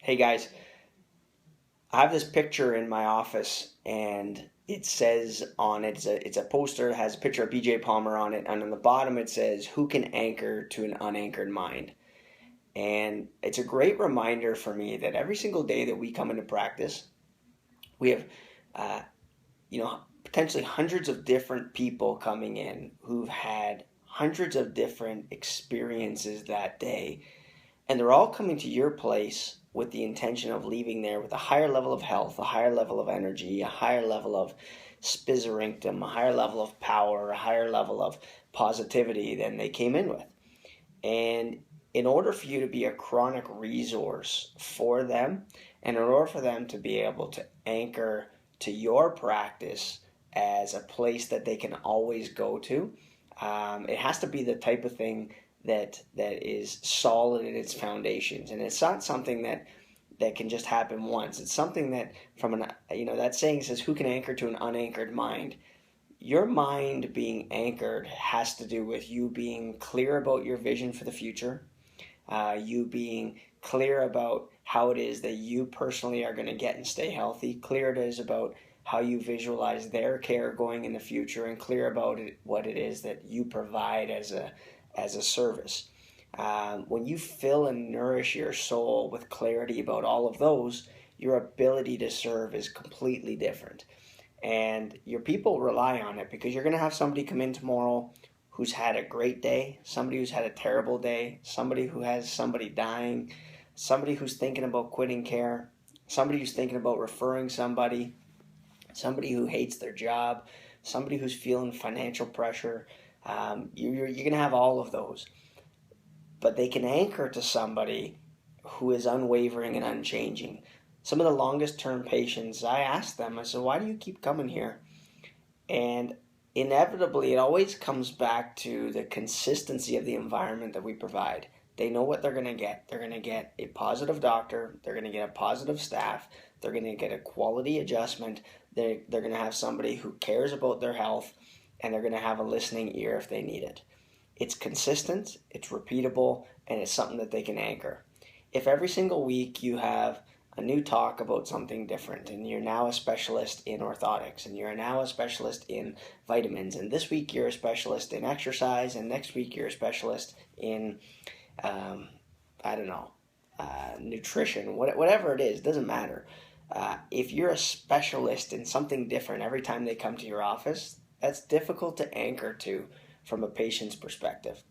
Hey guys, I have this picture in my office and it says on it, it's a poster, it has a picture of BJ Palmer on it, and on the bottom it says, "Who can anchor to an unanchored mind?" And it's a great reminder for me that every single day that we come into practice, we have, uh, potentially hundreds of different people coming in who've had hundreds of different experiences that day, and they're all coming to your place with the intention of leaving there with a higher level of health, a higher level of energy, a higher level of spizerinctum, a higher level of power, a higher level of positivity than they came in with. And in order for you to be a chronic resource for them, and in order for them to be able to anchor to your practice as a place that they can always go to, it has to be the type of thing that is solid in its foundations, and it's not something that can just happen once. It's something that that saying says, "Who can anchor to an unanchored mind?" Your mind being anchored has to do with you being clear about your vision for the future, you being clear about how it is that you personally are going to get and stay healthy, clear it is about how you visualize their care going in the future, and clear about what it is that you provide as a service. When you fill and nourish your soul with clarity about all of those, your ability to serve is completely different. And your people rely on it, because you're going to have somebody come in tomorrow who's had a great day, somebody who's had a terrible day, somebody who has somebody dying, somebody who's thinking about quitting care, somebody who's thinking about referring somebody who hates their job, somebody who's feeling financial pressure. You're going to have all of those. But they can anchor to somebody who is unwavering and unchanging. Some of the longest term patients, I ask them, I said, "Why do you keep coming here?" And inevitably, it always comes back to the consistency of the environment that we provide. They know what they're going to get. They're going to get a positive doctor. They're going to get a positive staff. They're going to get a quality adjustment. They're going to have somebody who cares about their health, and they're going to have a listening ear if they need it. It's consistent, it's repeatable, and it's something that they can anchor. If every single week you have a new talk about something different, and you're now a specialist in orthotics, and you're now a specialist in vitamins, and this week you're a specialist in exercise, and next week you're a specialist in, I don't know, nutrition, whatever it is, doesn't matter. If you're a specialist in something different every time they come to your office, that's difficult to anchor to from a patient's perspective.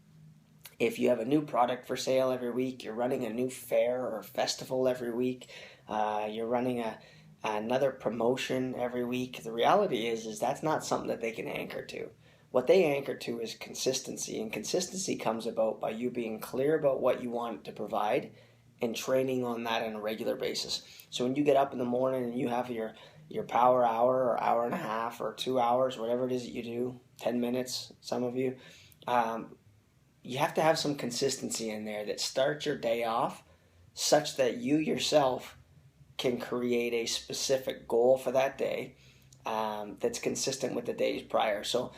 If you have a new product for sale every week, you're running a new fair or festival every week, you're running another promotion every week, the reality is that's not something that they can anchor to. What they anchor to is consistency, and consistency comes about by you being clear about what you want to provide and training on that on a regular basis. So when you get up in the morning and you have your power hour or hour and a half or 2 hours, whatever it is that you do, 10 minutes, some of you, you have to have some consistency in there that starts your day off such that you yourself can create a specific goal for that day, that's consistent with the days prior. So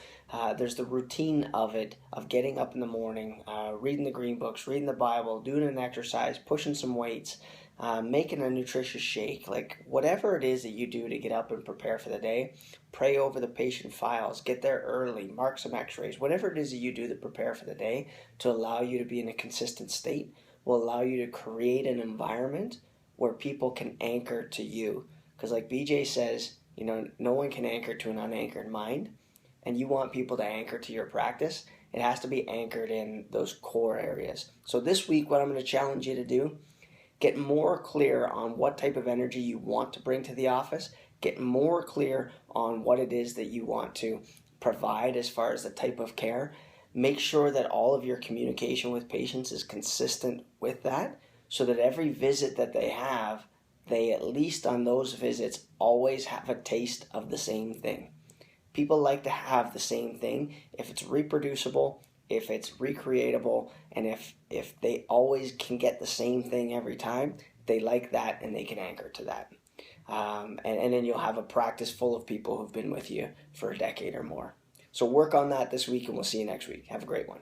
there's the routine of it, of getting up in the morning, reading the green books, reading the Bible, doing an exercise, pushing some weights, making a nutritious shake, like whatever it is that you do to get up and prepare for the day. Pray over the patient files, get there early, mark some x-rays, whatever it is that you do to prepare for the day to allow you to be in a consistent state will allow you to create an environment where people can anchor to you. Because like BJ says, no one can anchor to an unanchored mind, and you want people to anchor to your practice. It has to be anchored in those core areas. So this week, what I'm going to challenge you to do, get more clear on what type of energy you want to bring to the office. Get more clear on what it is that you want to provide as far as the type of care. Make sure that all of your communication with patients is consistent with that, so that every visit that they at least on those visits always have a taste of the same thing. People like to have the same thing if it's reproducible, if it's recreatable, and if they always can get the same thing every time, they like that and they can anchor to that. And then you'll have a practice full of people who've been with you for a decade or more. So work on that this week, and we'll see you next week. Have a great one.